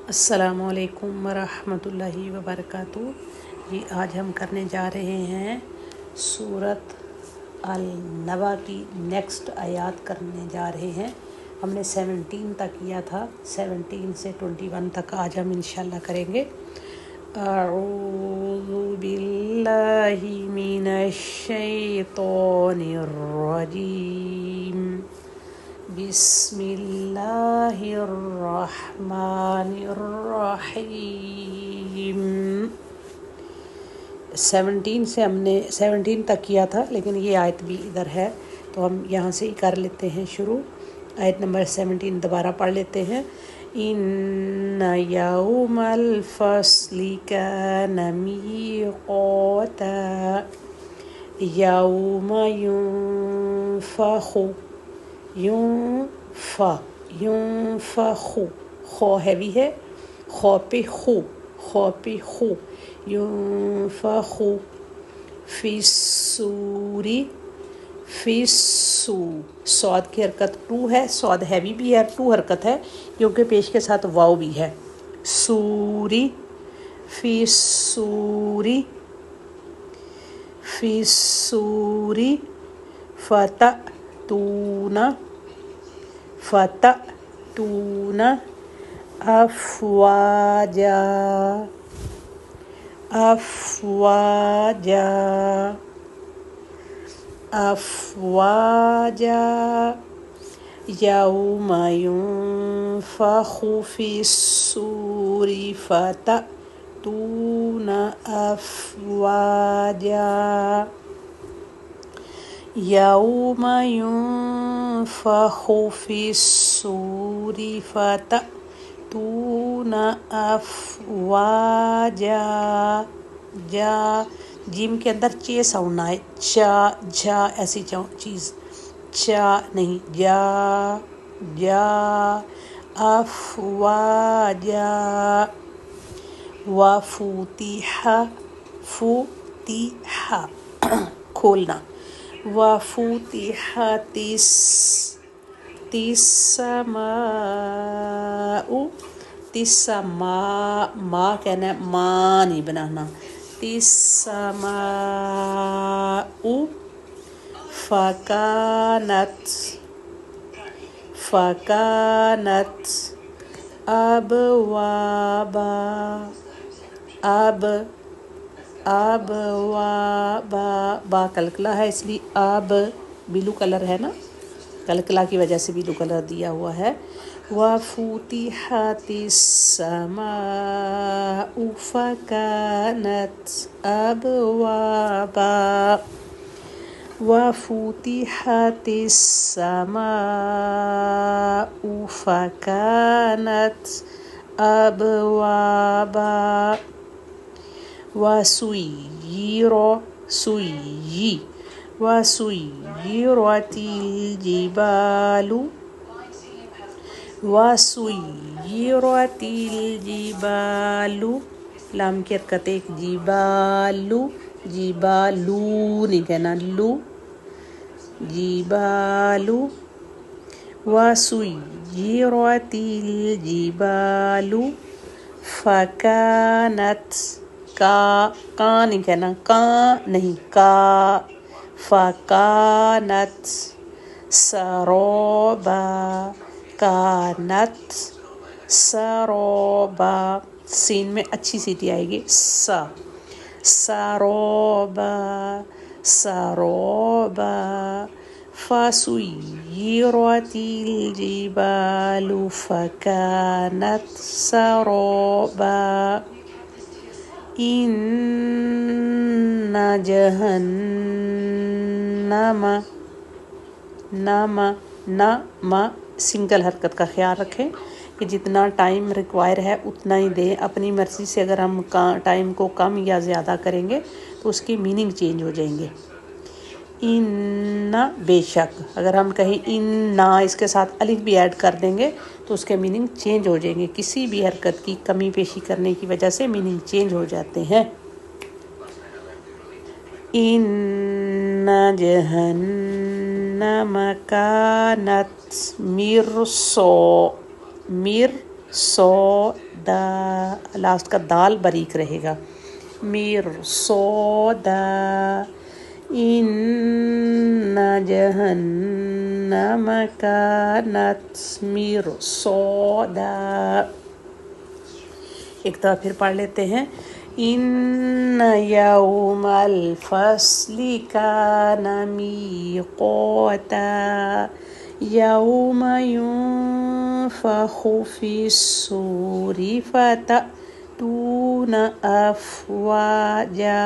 السلام علیکم ورحمۃ اللہ وبرکاتہ۔ جی آج ہم کرنے جا رہے ہیں سورۃ النبا کی نیکسٹ آیات کرنے جا رہے ہیں۔ ہم نے 17 تک کیا تھا، 17 سے 21 تک آج ہم انشاءاللہ کریں گے۔ اعوذ باللہ من الشیطان الرجیم، بسم اللہ الرحمن الرحیم۔ 17 تک کیا تھا، لیکن یہ آیت بھی ادھر ہے تو ہم یہاں سے ہی کر لیتے ہیں شروع۔ آیت نمبر 17 دوبارہ پڑھ لیتے ہیں۔ ان یوم الفصل کان میقاتا یوم ینفخ خو ہیوی ہے، خو پہ خو ینفخ فی الصور، صاد کی حرکت 2 ہے، صاد ہیوی بھی ہے، 2 حرکت ہے کیونکہ پیش کے ساتھ واو بھی ہے۔ سوری فی الصور فتأتون افواجا یوم ینفخ فی الصور فتأتون افواجا یوم ینفخ فی الصور فتأتون افواجا، جا جیم کے اندر چے ساؤنڈ آئے، چا جھا ایسی چیز، چا نہیں، جا افواجا فتح کھولنا، وفتحت السماء ما کہنا ہے، ماں نہیں بنانا، السماء فکانت ابوابا، با کلکلا ہے اس لیے اب بلو کلر ہے نا، کلکلا کی وجہ سے بلو کلر دیا ہوا ہے۔ وَفُتِحَتِ السَّمَاءُ فَكَانَتْ أَبْوَابًا، وَفُتِحَتِ السَّمَاءُ فَكَانَتْ أَبْوَابًا، وَسُيِّرَتِ الجبال، لام کی حرکت ایک، جبالو نہیں کہنا، جبال، وَسُيِّرَتِ الجبال فَكَانَتْ، کا نہیں کہنا، کا نہیں، کا فَكَانَتْ سَرَابًا، کانت سَرَابًا، سین میں اچھی سیٹی آئے گی، سَرَابًا فَسُيِّرَتِ الجبال فَكَانَتْ سَرَابًا، إِنَّ جَهَنَّمَ، نم سنگل حرکت کا خیال رکھیں کہ جتنا ٹائم ریکوائر ہے اتنا ہی دیں، اپنی مرضی سے اگر ہم ٹائم کو کم یا زیادہ کریں گے تو اس کی میننگ چینج ہو جائیں گے۔ ان بے شک، اگر ہم کہیں ان اس کے ساتھ الف بھی ایڈ کر دیں گے تو اس کے میننگ چینج ہو جائیں گے، کسی بھی حرکت کی کمی پیشی کرنے کی وجہ سے میننگ چینج ہو جاتے ہیں۔ ان جہنم کانت دا لاسٹ کا دال باریک رہے گا. مرصادا ان جہنم کانت مرصادا. ایک دفعہ پھر پڑھ لیتے ہیں. ان یوم الفصل کان میقاتا یوم ینفخ فی الصور فتأتون افواجا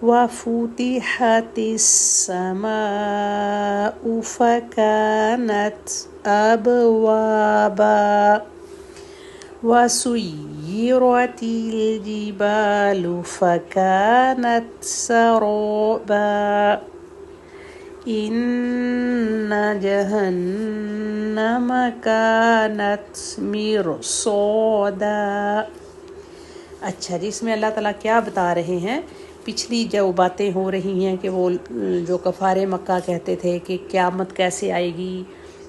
وفتحت السماء فكانت أبوابا وسيرت الجبال فكانت سرابا إن جهنم كانت مرصادا. اچھا جی، اس میں اللہ تعالیٰ کیا بتا رہے ہیں؟ پچھلی جو باتیں ہو رہی ہیں کہ وہ جو کفار مکہ کہتے تھے کہ قیامت کیسے آئے گی،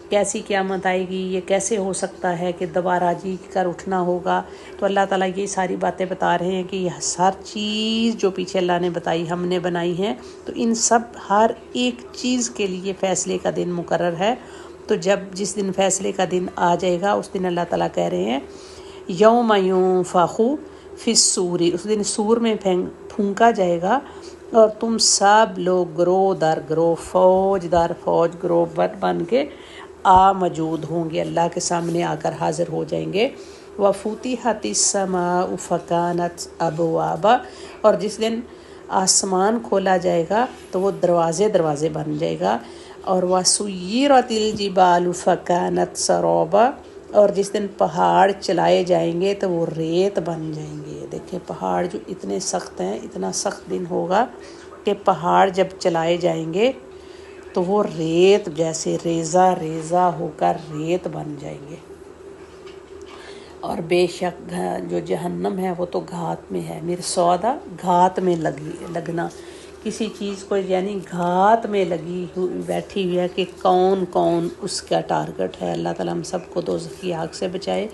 کیسی قیامت آئے گی، یہ کیسے ہو سکتا ہے کہ دوبارہ جی کر اٹھنا ہوگا. تو اللہ تعالیٰ یہ ساری باتیں بتا رہے ہیں کہ یہ ہر چیز جو پیچھے اللہ نے بتائی ہم نے بنائی ہیں، تو ان سب ہر ایک چیز کے لیے فیصلے کا دن مقرر ہے. تو جس دن فیصلے کا دن آ جائے گا اس دن اللہ تعالیٰ کہہ رہے ہیں یوم ینفخ فی الصور، اس دن سور میں پھونکا جائے گا اور تم سب لوگ گروہ در گروہ، فوج در فوج، گروہ بن کے موجود ہوں گے، اللہ کے سامنے آ کر حاضر ہو جائیں گے. وَفُتِحَتِ السَّمَاءُ فَكَانَتْ أَبْوَابًا، اور جس دن آسمان کھولا جائے گا تو وہ دروازے بن جائے گا. اور وَسُيِّرَتِ الْجِبَالُ فَكَانَتْ سَرَابًا، اور جس دن پہاڑ چلائے جائیں گے تو وہ ریت بن جائیں گے. دیکھیں پہاڑ جو اتنے سخت ہیں، اتنا سخت دن ہوگا کہ پہاڑ جب چلائے جائیں گے تو وہ ریت جیسے ریزہ ہو کر ریت بن جائیں گے. اور بے شک جو جہنم ہے وہ تو گھات میں ہے. مرصادا گھات میں لگنا کسی چیز کو، یعنی گھات میں لگی بیٹھی ہوئی ہے کہ کون اس کا ٹارگٹ ہے. اللہ تعالیٰ ہم سب کو دوزخ کی آگ سے بچائے،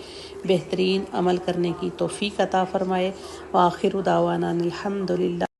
بہترین عمل کرنے کی توفیق عطا فرمائے. وآخر دعوانا الحمدللہ.